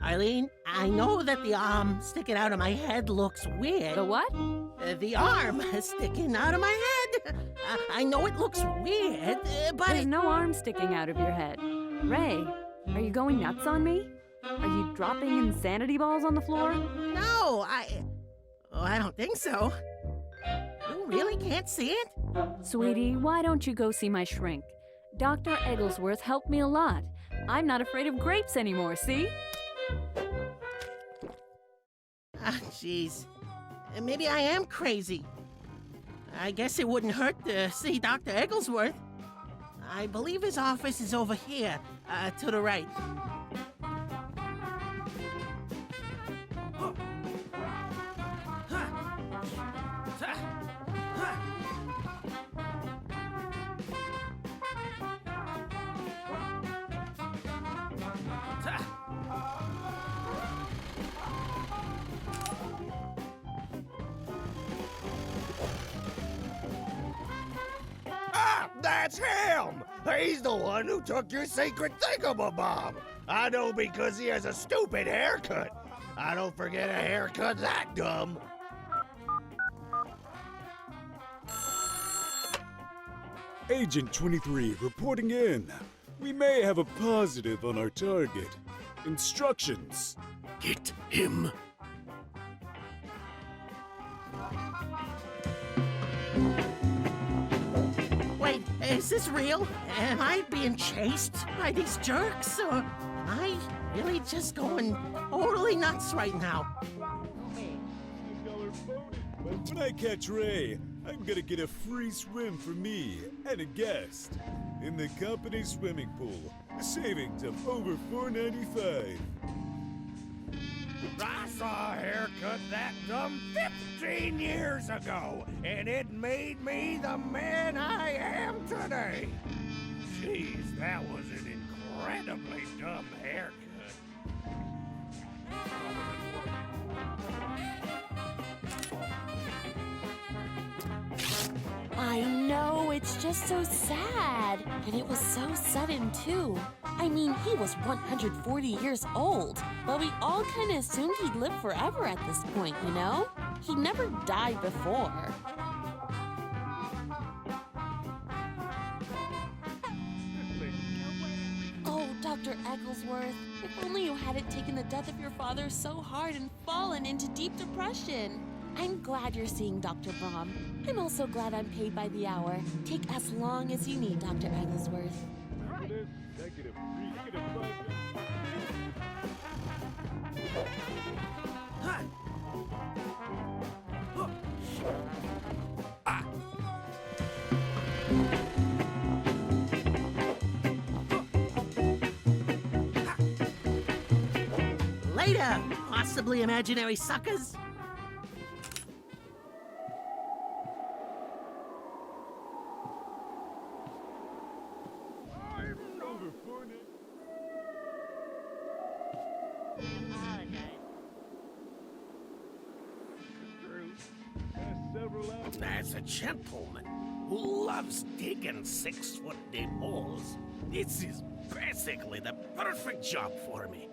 Eileen, I know that the arm sticking out of my head looks weird. The what? The arm sticking out of my head. I know it looks weird, but There's no arm sticking out of your head. Ray, are you going nuts on me? Are you dropping insanity balls on the floor? No, I don't think so. You really can't see it? Sweetie, why don't you go see my shrink? Dr. Egglesworth helped me a lot. I'm not afraid of grapes anymore, see? Ah, jeez. Maybe I am crazy. I guess it wouldn't hurt to see Dr. Egglesworth. I believe his office is over here, to the right. That's him! He's the one who took your secret thingamabob! I know because he has a stupid haircut. I don't forget a haircut that dumb. Agent 23 reporting in. We may have a positive on our target. Instructions. Get him. Wait, is this real? Am I being chased by these jerks? Or am I really just going totally nuts right now? When I catch Ray, I'm gonna get a free swim for me and a guest in the company swimming pool. A savings of over $4.95. I saw a haircut that dumb 15 years ago, and it made me the man I am today. Jeez, that was an incredibly dumb haircut. I know, it's just so sad. And it was so sudden, too. I mean, he was 140 years old, but we all kind of assumed he'd live forever at this point, you know? He never died before. Oh, Dr. Egglesworth, if only you hadn't taken the death of your father so hard and fallen into deep depression. I'm glad you're seeing Dr. Brom. I'm also glad I'm paid by the hour. Take as long as you need, Dr. Egglesworth. Later, possibly imaginary suckers. As a gentleman who loves digging 6-foot deep holes, this is basically the perfect job for me.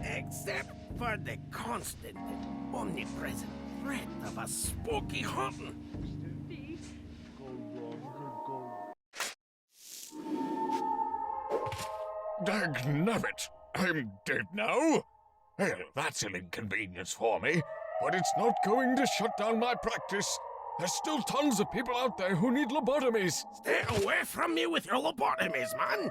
Except for the constant and omnipresent threat of a spooky haunting. Dagnabbit! I'm dead now? Well, that's an inconvenience for me, but it's not going to shut down my practice. There's still tons of people out there who need lobotomies. Stay away from me with your lobotomies, man!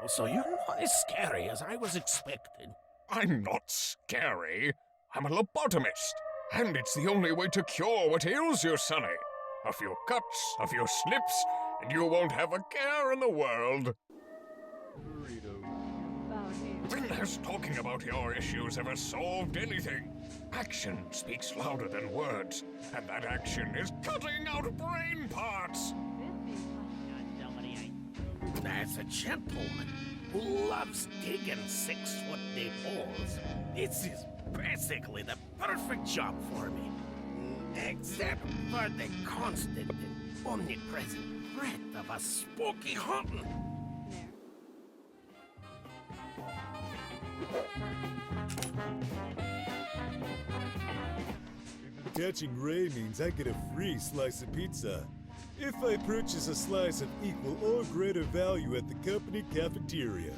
So you're not as scary as I was expecting. I'm not scary. I'm a lobotomist, and it's the only way to cure what ails you, Sonny. A few cuts, a few slips, and you won't have a care in the world. When has talking about your issues ever solved anything? Action speaks louder than words, and that action is cutting out brain parts. As a gentleman who loves digging 6-foot deep holes, this is basically the perfect job for me. Except for the constant and omnipresent threat of a spooky haunting. Catching Ray means I get a free slice of pizza if I purchase a slice of equal or greater value at the company cafeteria.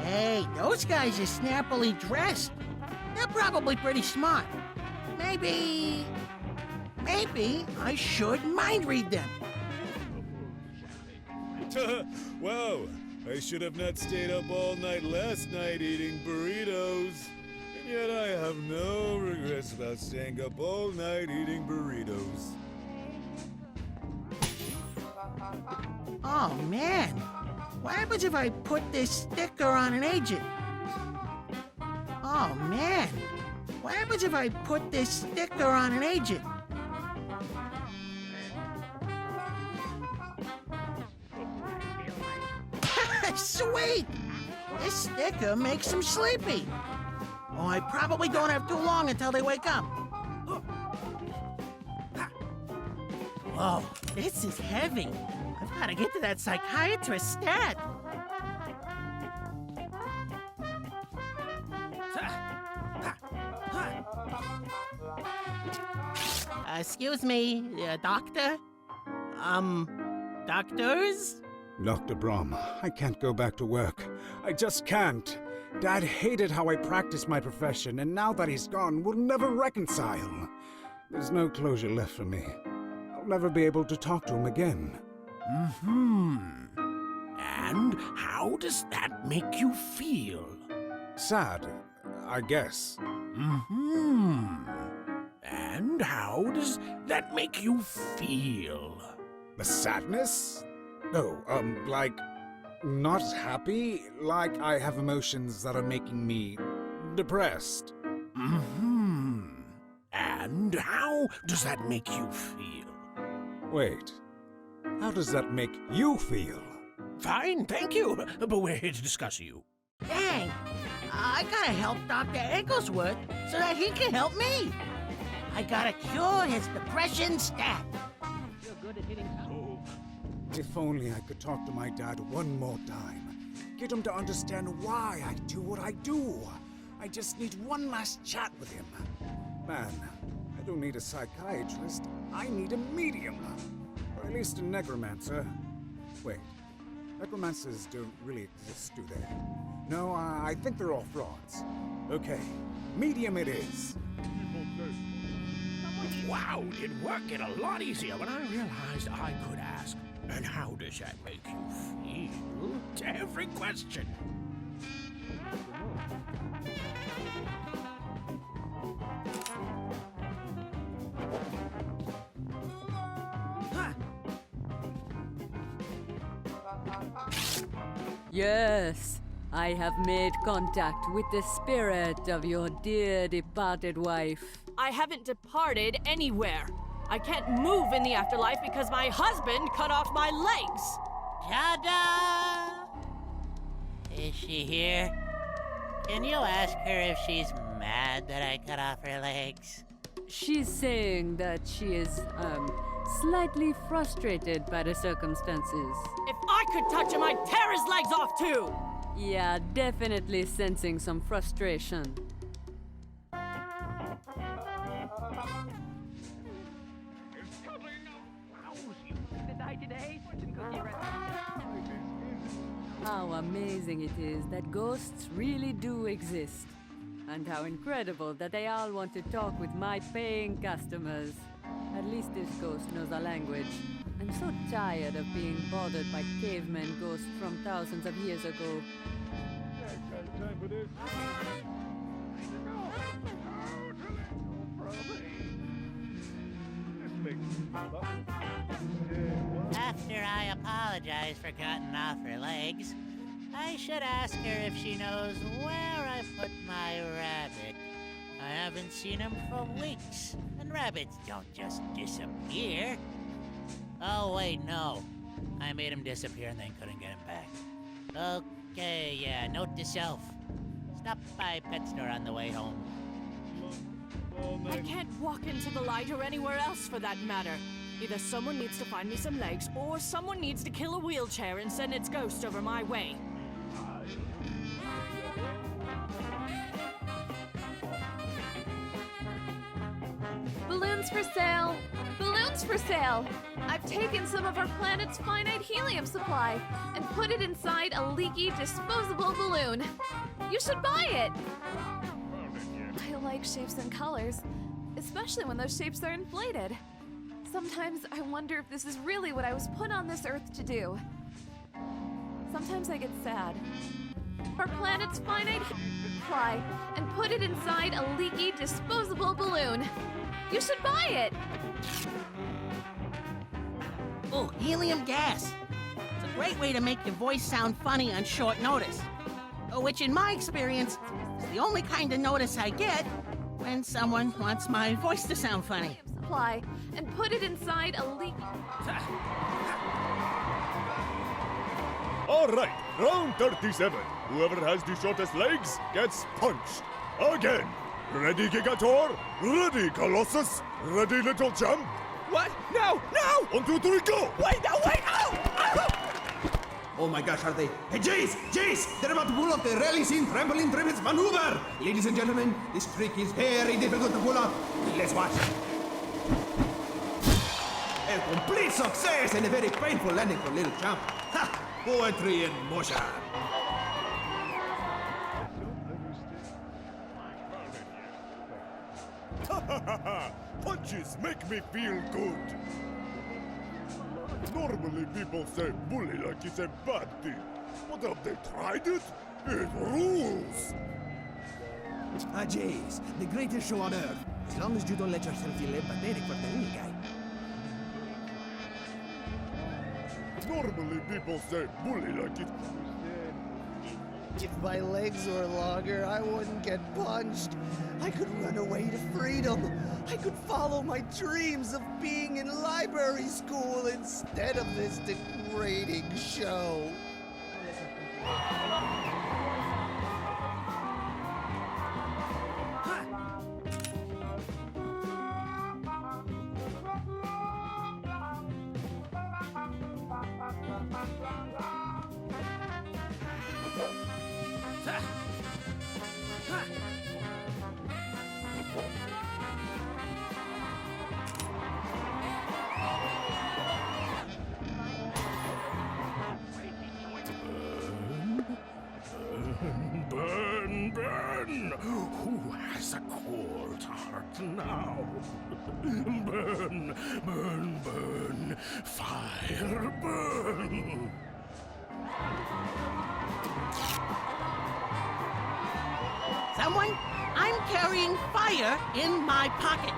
Hey, those guys are snappily dressed. They're probably pretty smart. Maybe I should mind read them. Wow, I should have not stayed up all night last night eating burritos. And yet I have no regrets about staying up all night eating burritos. Oh man, what happens if I put this sticker on an agent? Oh man, what happens if I put this sticker on an agent? Sweet! This sticker makes them sleepy. Oh, I probably don't have too long until they wake up. Whoa, this is heavy. I've got to get to that psychiatrist stat. Excuse me, doctor? Doctors? Dr. Brom, I can't go back to work. I just can't. Dad hated how I practiced my profession, and now that he's gone, we'll never reconcile. There's no closure left for me. I'll never be able to talk to him again. And how does that make you feel? Sad, I guess. And how does that make you feel? The sadness? Oh, like, not happy? Like I have emotions that are making me depressed. And how does that make you feel? Wait, how does that make you feel? Fine, thank you, but we're here to discuss you. Dang, I gotta help Dr. Egglesworth so that he can help me. I gotta cure his depression stat. If only I could talk to my dad one more time. Get him to understand why I do what I do. I just need one last chat with him. Man, I don't need a psychiatrist. I need a medium. Or at least a necromancer. Wait, necromancers don't really exist, do they? No, I think they're all frauds. Okay, medium it is. Wow, it worked a lot easier when I realized I could ask. And how does that make you feel? To every question. Yes, I have made contact with the spirit of your dear departed wife. I haven't departed anywhere. I can't move in the afterlife because my husband cut off my legs. Ta-da! Is she here? Can you ask her if she's mad that I cut off her legs? She's saying that she is, slightly frustrated by the circumstances. If I could touch him, I'd tear his legs off too. Yeah, definitely sensing some frustration. How amazing it is that ghosts really do exist. And how incredible that they all want to talk with my paying customers. At least this ghost knows our language. I'm so tired of being bothered by caveman ghosts from thousands of years ago. After I apologize for cutting off her legs, I should ask her if she knows where I put my rabbit. I haven't seen him for weeks, and rabbits don't just disappear. Oh, wait, no. I made him disappear and then couldn't get him back. Okay, yeah, note to self. Stop by pet store on the way home. I can't walk into the light or anywhere else for that matter. Either someone needs to find me some legs, or someone needs to kill a wheelchair and send its ghost over my way. Balloons for sale! Balloons for sale! I've taken some of our planet's finite helium supply and put it inside a leaky, disposable balloon. You should buy it! I like shapes and colors, especially when those shapes are inflated. Sometimes I wonder if this is really what I was put on this Earth to do. Sometimes I get sad. Our planet's finite supply and put it inside a leaky, disposable balloon. You should buy it! Oh, helium gas. It's a great way to make your voice sound funny on short notice. Which, in my experience, is the only kind of notice I get when someone wants my voice to sound funny. Supply and put it inside a leaky. All right, round 37. Whoever has the shortest legs gets punched. Again. Ready, Gigator? Ready, Colossus? Ready, Little Champ? What? No! No! 1, 2, 3, go! Wait, no, wait! Oh! Oh my gosh, are they? Hey, Jace! Jace! They're about to pull off the rally-scene trampoline trapeze maneuver! Ladies and gentlemen, this trick is very difficult to pull off. Let's watch. A complete success and a very painful landing for Little Champ. Ha! Poetry in motion. Punches make me feel good. Normally people say bully like it's a bad thing. But have they tried it? It rules! Ah, Jace, the greatest show on earth. As long as you don't let yourself feel empathetic for the little guy. Normally people say bully like it. If my legs were longer, I wouldn't get punched. I could run away to freedom. I could follow my dreams of being in library school instead of this degrading show. Burn, burn! Who has a cold heart now? Burn, burn, burn! Fire, burn! Someone, I'm carrying fire in my pocket.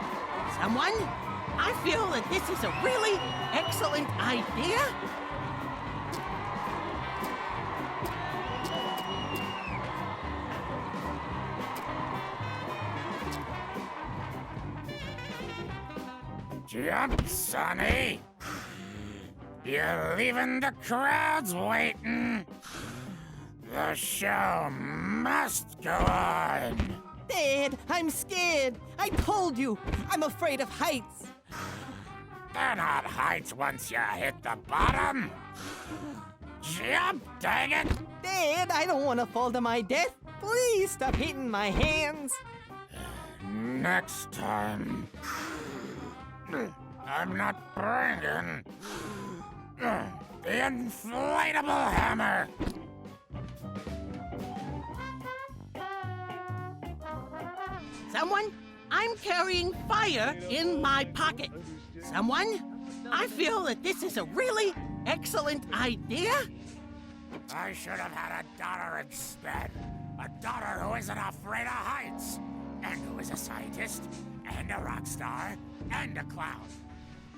Someone, I feel that this is a really excellent idea. Jump, Sonny! You're leaving the crowds waiting. The show must go on. Dad, I'm scared. I told you, I'm afraid of heights. They're not heights once you hit the bottom. Jump, dang it! Dad, I don't want to fall to my death. Please stop hitting my hands. Next time, I'm not bringing the inflatable hammer. Someone, I'm carrying fire in my pocket. Someone, I feel that this is a really excellent idea. I should have had a daughter instead. A daughter who isn't afraid of heights, and who is a scientist, and a rock star, and a clown.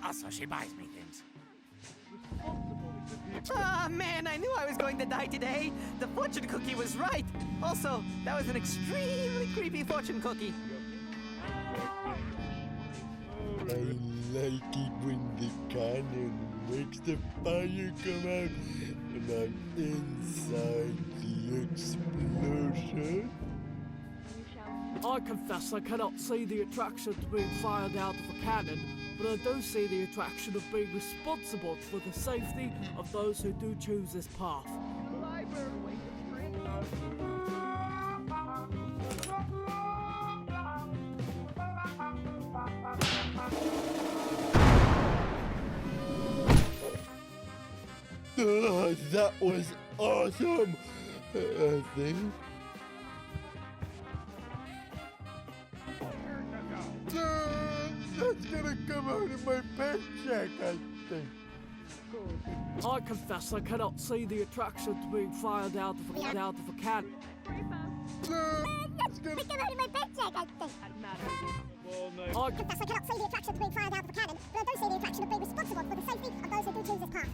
Also, she buys me things. Ah, man, I knew I was going to die today. The fortune cookie was right. Also, that was an extremely creepy fortune cookie. I like it when the cannon makes the fire come out and I'm inside the explosion. You shall I confess I cannot see the attraction to being fired out of a cannon, but I do see the attraction of being responsible for the safety of those who do choose this path. That was awesome, I think. That's gonna come out of my paycheck, I think. I confess I cannot see the attraction to being fired out of a cannon. That's gonna come out of my paycheck, I think. I confess I cannot see the attraction to being fired out of a cannon, but I do see the attraction of being responsible for the safety of those who do choose this path.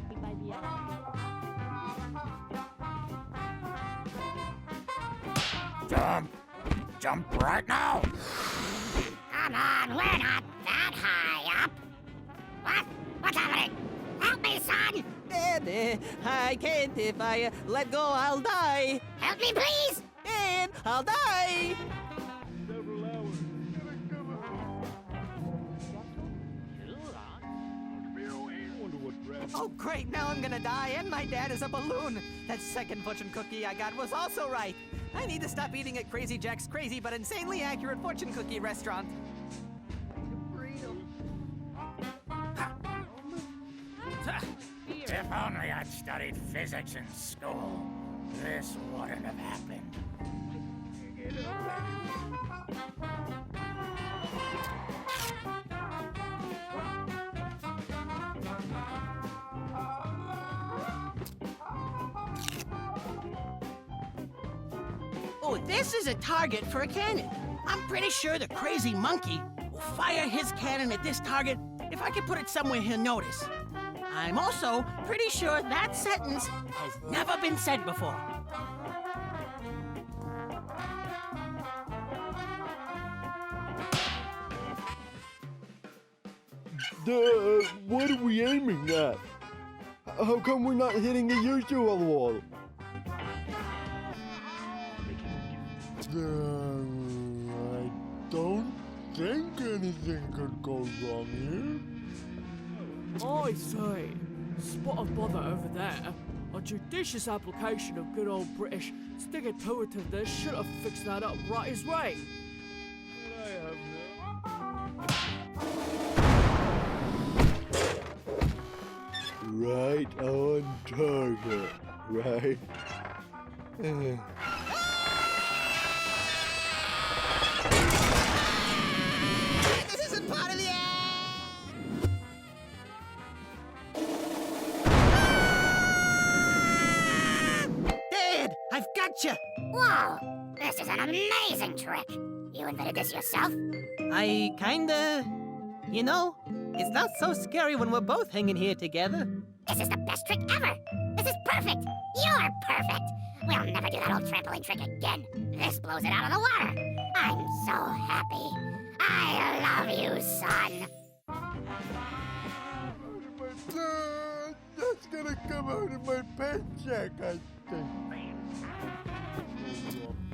Jump right now! Come on, we're not that high up. What? What's happening? Help me, son! Dad, I can't. If I let go, I'll die. Help me, please! Dad, I'll die. Several hours. Gonna come out. Oh, great. Now I'm gonna die, and my dad is a balloon. That second fortune cookie I got was also right. I need to stop eating at Crazy Jack's crazy but insanely accurate fortune cookie restaurant. If only I'd studied physics in school, this wouldn't have happened. Oh, this is a target for a cannon. I'm pretty sure the crazy monkey will fire his cannon at this target if I can put it somewhere he'll notice. I'm also pretty sure that sentence has never been said before. What are we aiming at? How come we're not hitting the usual wall? I don't think anything could go wrong here. I say, spot of bother over there. A judicious application of good old British stick-it-to-itiveness should have fixed that up right his way. Right on target, right? This isn't part of the Dad, I've got you. Whoa! This is an amazing trick. You invented this yourself? I kinda... You know, it's not so scary when we're both hanging here together. This is the best trick ever! This is perfect! You're perfect! We'll never do that old trampoline trick again. This blows it out of the water. I'm so happy. I love you, son. That's gonna come out of my paycheck, I think.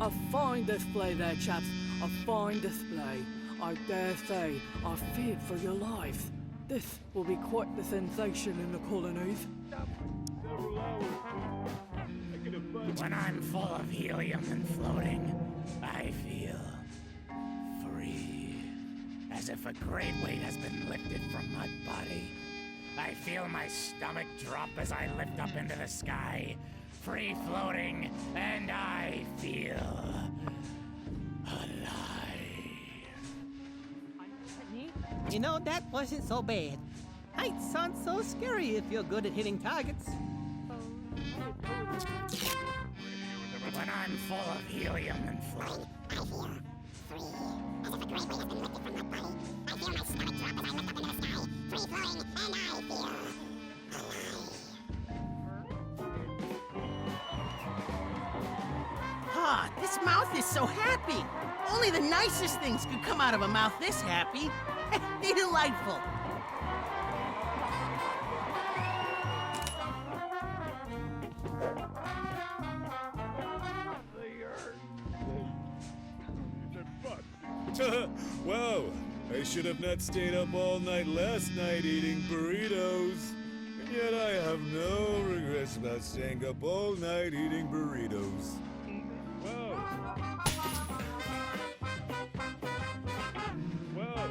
A fine display there, chaps. A fine display. I dare say, I feared for your lives. This will be quite the sensation in the colonies. When I'm full of helium and floating, I feel free. As if a great weight has been lifted from my body. I feel my stomach drop as I lift up into the sky. Free floating, and I feel alive. You know, that wasn't so bad. Heights aren't so scary if you're good at hitting targets. When I'm full of helium and float, I feel free. As if a great weight has been lifted from my body. I feel my stomach drop as I lift up into the sky. Free flowing, and I feel alive. Ah, this mouth is so happy. Only the nicest things could come out of a mouth this happy. Delightful. Wow, I should have not stayed up all night last night eating burritos. And yet I have no regrets about staying up all night eating burritos. Wow. Wow.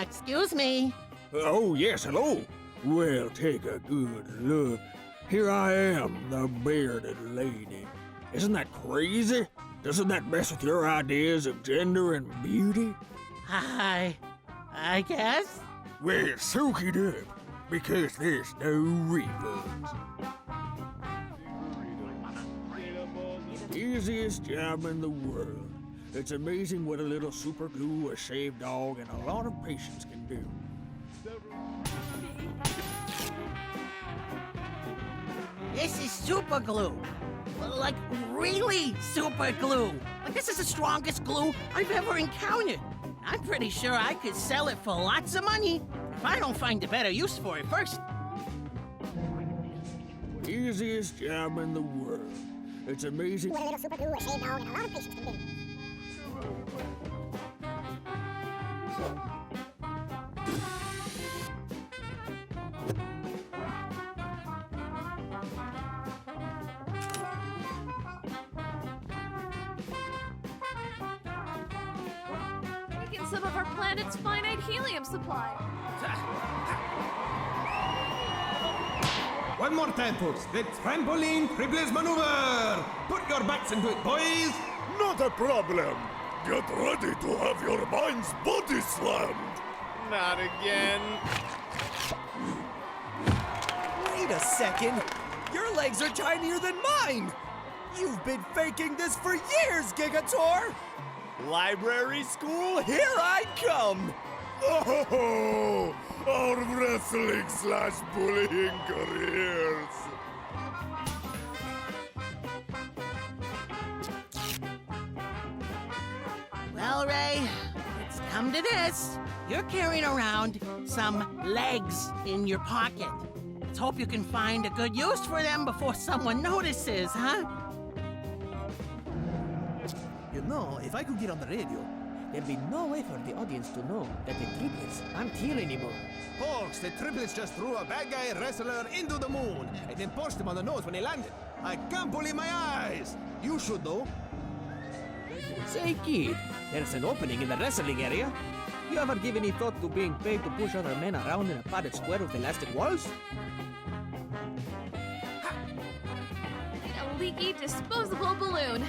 Excuse me. Oh, yes, hello. Well, take a good look. Here I am, the bearded lady. Isn't that crazy? Doesn't that mess with your ideas of gender and beauty? I guess. Well, soak it up, because there's no refunds. Easiest job in the world. It's amazing what a little super glue, a shaved dog, and a lot of patience can do. This is super glue. Like, really super glue. Like, this is the strongest glue I've ever encountered. I'm pretty sure I could sell it for lots of money if I don't find a better use for it first. Easiest job in the world. It's amazing. What a little super glue, a shaved dog, and a lot of patience can do. Taking some of our planet's finite helium supply. One more time, folks. The trampoline triples maneuver. Put your backs into it, boys. Not a problem. Get ready to have your mind's body slammed. Not again. Wait a second. Your legs are tinier than mine. You've been faking this for years, Gigator. Library school, here I come. Oh, our wrestling/bullying careers. Well, Ray, it's come to this. You're carrying around some legs in your pocket. Let's hope you can find a good use for them before someone notices, huh? You know, if I could get on the radio, there'd be no way for the audience to know that the triplets aren't here anymore. Folks, the triplets just threw a bad guy wrestler into the moon and then punched him on the nose when he landed. I can't believe my eyes. You should, though. Say, kid, there's an opening in the wrestling area. You ever give any thought to being paid to push other men around in a padded square with elastic walls? In a leaky, disposable balloon.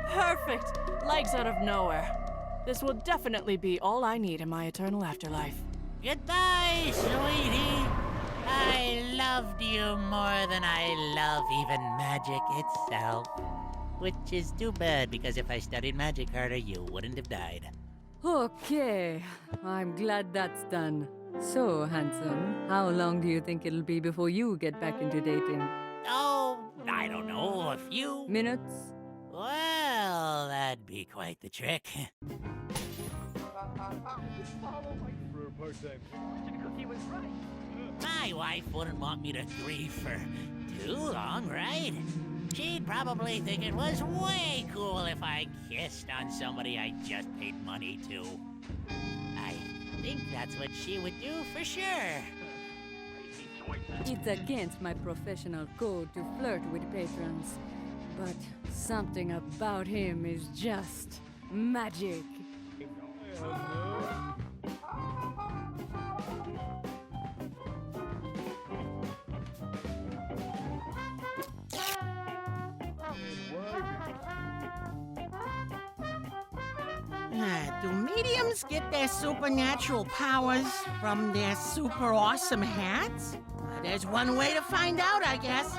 Perfect! Legs out of nowhere. This will definitely be all I need in my eternal afterlife. Goodbye, sweetie. I loved you more than I love even magic itself. Which is too bad, because if I studied magic harder, you wouldn't have died. Okay, I'm glad that's done. So, handsome, how long do you think it'll be before you get back into dating? Oh, I don't know, a few minutes? Well, that'd be quite the trick. My wife wouldn't want me to grieve for too long, right? She'd probably think it was way cool if I kissed on somebody I just paid money to. I think that's what she would do for sure. It's against my professional code to flirt with patrons, but something about him is just magic. Do mediums get their supernatural powers from their super awesome hats? There's one way to find out, I guess.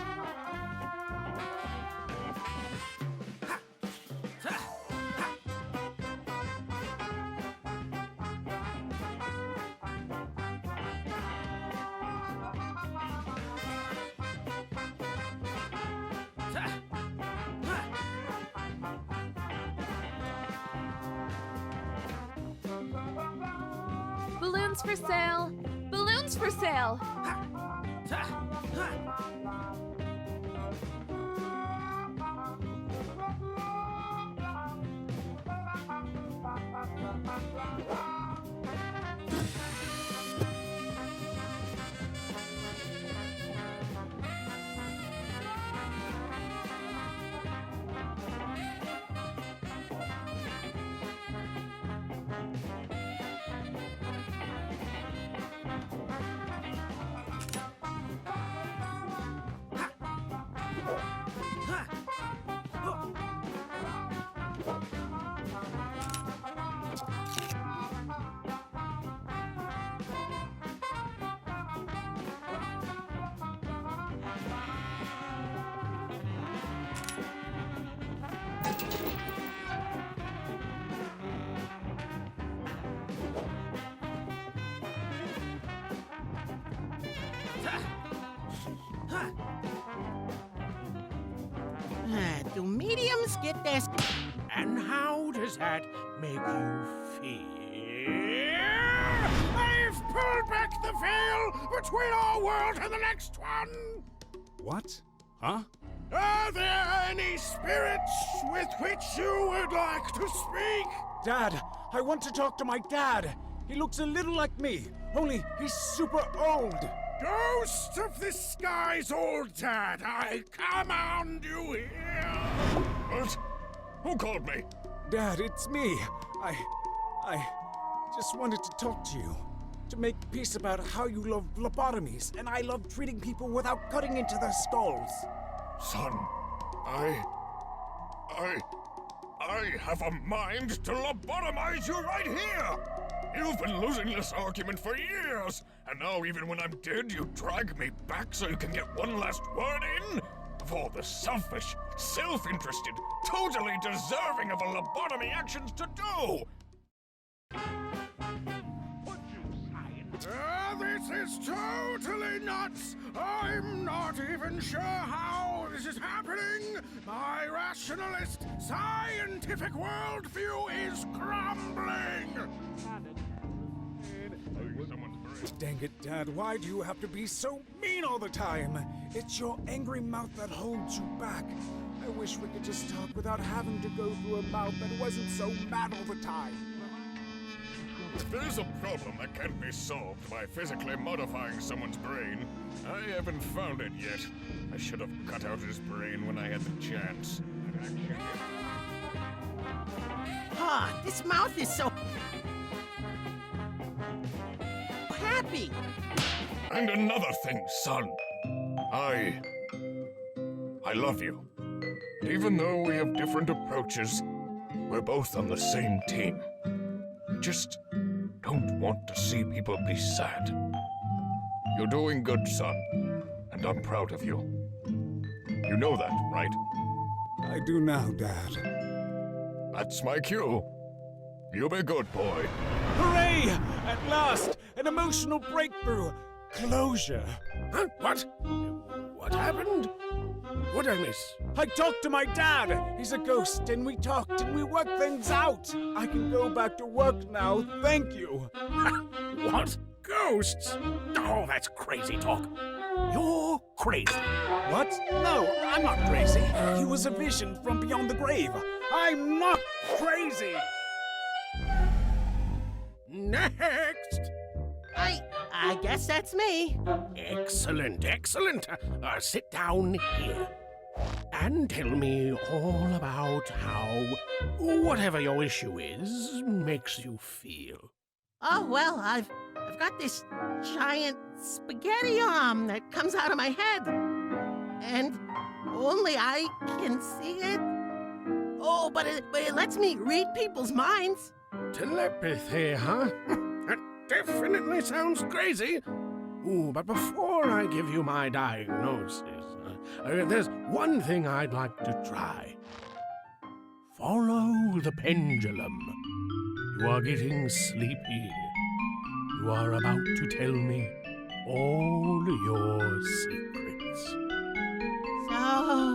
Balloons for sale! Balloons for sale! Do mediums get this? And how does that make you feel? I've pulled back the veil between our world and the next one! What? Huh? Are there any spirits with which you would like to speak? Dad, I want to talk to my dad. He looks a little like me, only he's super old. Ghost of the sky's old dad, I command you here! What? Who called me? Dad, it's me. I just wanted to talk to you. To make peace about how you love lobotomies, and I love treating people without cutting into their skulls. Son, I have a mind to lobotomize you right here! You've been losing this argument for years, and now even when I'm dead, you drag me back so you can get one last word in? Of all the selfish, self-interested, totally deserving of a lobotomy actions to do! This is totally nuts! I'm not even sure how this is happening! My rationalist, scientific worldview is crumbling! Dang it, Dad, why do you have to be so mean all the time? It's your angry mouth that holds you back. I wish we could just talk without having to go through a mouth that wasn't so mad all the time. If there's a problem that can't be solved by physically modifying someone's brain, I haven't found it yet. I should have cut out his brain when I had the chance. Ah, this mouth is so happy. And another thing, son. I love you. Even though we have different approaches, we're both on the same team. I just don't want to see people be sad. You're doing good, son, and I'm proud of you. You know that, right? I do now, Dad. That's my cue. You be good, boy. Hooray! At last! An emotional breakthrough! Closure! Huh? What? What happened? What did I miss? I talked to my dad! He's a ghost, and we talked and we worked things out! I can go back to work now, thank you! What? Ghosts? Oh, that's crazy talk. You're crazy. What? No, I'm not crazy. He was a vision from beyond the grave. I'm not crazy! Next! I guess that's me. Excellent, excellent. Sit down here. And tell me all about how whatever your issue is makes you feel. Oh, well, I've got this giant spaghetti arm that comes out of my head. And only I can see it. Oh, but it lets me read people's minds. Telepathy, huh? That definitely sounds crazy. Ooh, but before I give you my diagnosis, there's one thing I'd like to try. Follow the pendulum. You are getting sleepy. You are about to tell me all your secrets. So,